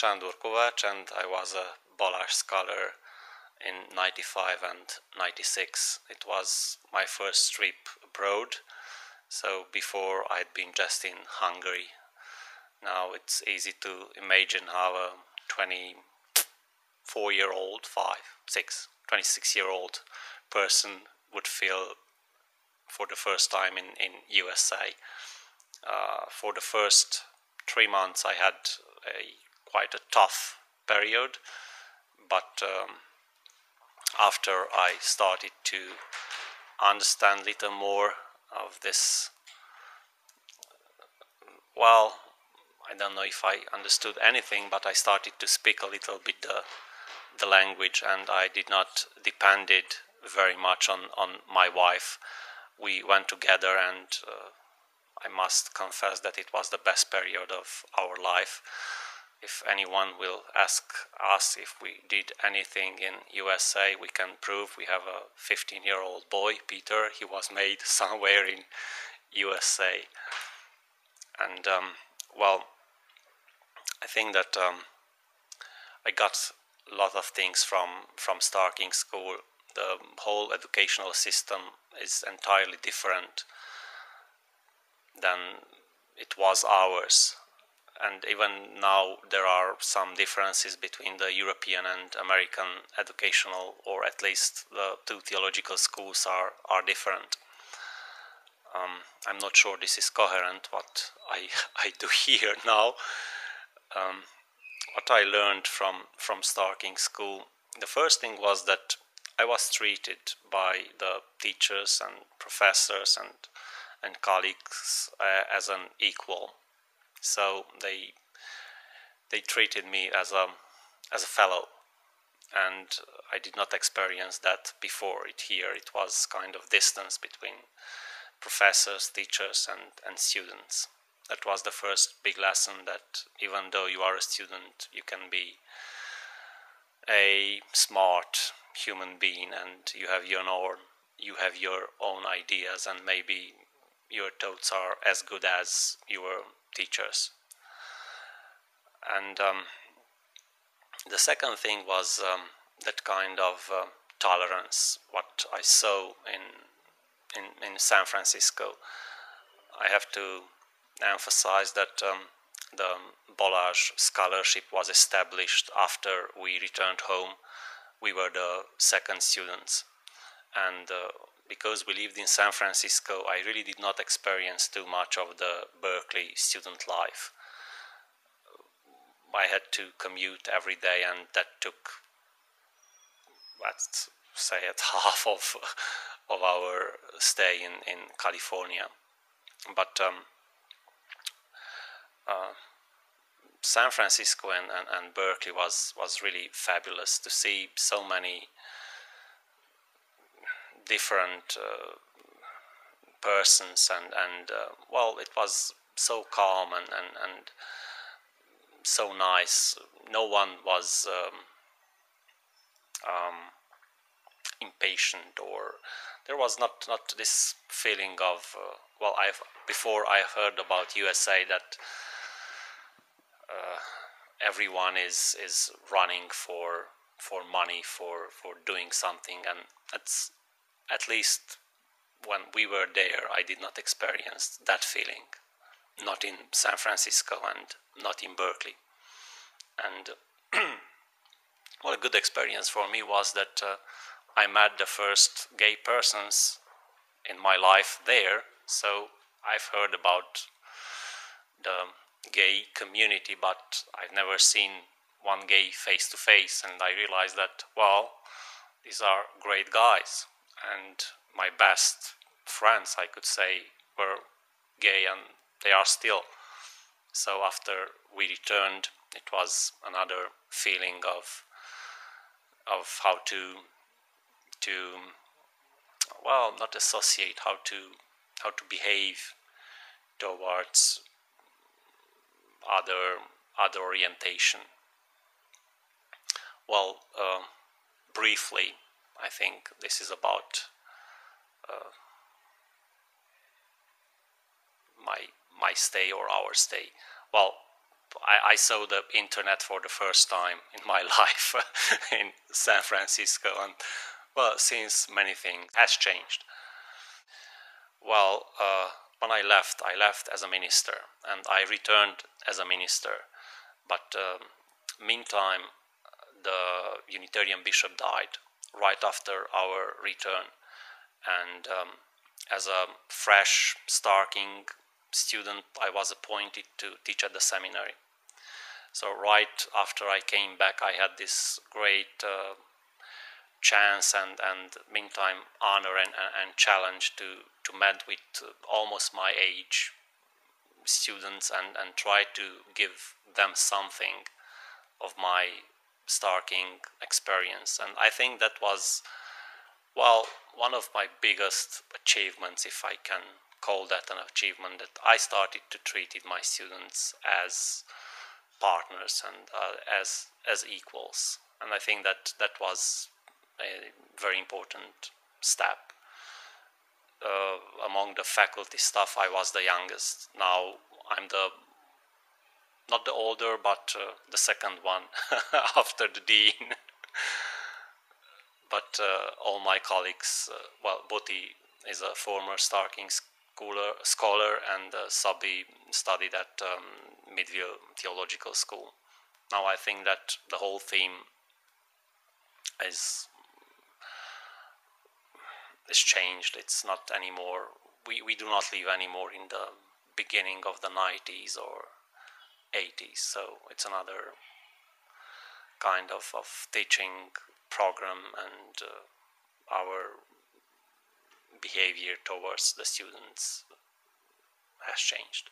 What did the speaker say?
Sándor Kovács, and I was a Balázs scholar in 95 and 96. It was my first trip abroad, so before I'd been just in Hungary. Now it's easy to imagine how a 24-year-old, 26-year-old person would feel for the first time in USA. For the first 3 months I had quite a tough period, but after I started to understand a little more of this, well, I don't know if I understood anything, but I started to speak a little bit the language, and I did not depended very much on my wife. We went together, and I must confess that it was the best period of our life. If anyone will ask us if we did anything in USA, we can prove. We have a 15-year-old boy, Peter. He was made somewhere in USA. And well, I think that I got a lot of things from Starr King School. The whole educational system is entirely different than it was ours. And even now there are some differences between the European and American educational, or at least the two theological schools are different. I'm not sure this is coherent what I do here now. What I learned from Starr King School, the first thing was that I was treated by the teachers and professors and colleagues as an equal. So they treated me as a fellow, and I did not experience that before it here. It was kind of distance between professors, teachers, and students. That was the first big lesson, that even though you are a student, you can be a smart human being, and you have your own ideas, and maybe your thoughts are as good as your teachers. And the second thing was that kind of tolerance, what I saw in San Francisco. I have to emphasize that the Balázs scholarship was established after we returned home. We were the second students, and because we lived in San Francisco, I really did not experience too much of the Berkeley student life. I had to commute every day, and that took, let's say, half of our stay in California. But San Francisco and Berkeley was really fabulous, to see so many different persons, and well, it was so calm and so nice. No one was impatient, or there was not this feeling of well, before I heard about USA that everyone is running for money, for doing something, and that's, at least when we were there, I did not experience that feeling, not in San Francisco and not in Berkeley. And well, a good experience for me was that I met the first gay persons in my life there. So I've heard about the gay community, but I've never seen one gay face to face, and I realized that, well, these are great guys, and my best friends, I could say, were gay, and they are still. So after we returned, it was another feeling of how to well, not associate, how to behave towards other orientation. Well, briefly, I think this is about my stay, or our stay. Well, I saw the internet for the first time in my life in San Francisco, and well, since many things has changed. Well, when I left as a minister, and I returned as a minister. But meantime, the Unitarian bishop died right after our return, and as a fresh Starr King student, I was appointed to teach at the seminary. So right after I came back, I had this great chance and meantime honor and challenge to meet with almost my age students and try to give them something of my Starr King experience. And I think that was, well, one of my biggest achievements, if I can call that an achievement, that I started to treat my students as partners and as equals. And I think that was a very important step. Among the faculty staff, I was the youngest. Now I'm not the older, but the second one after the dean. But all my colleagues, well, Boti is a former Starr King scholar, and Sabi studied at Midville Theological School. Now I think that the whole theme is changed. It's not anymore, we do not live anymore in the beginning of the 90s or 80s, so it's another kind of teaching program, and our behavior towards the students has changed.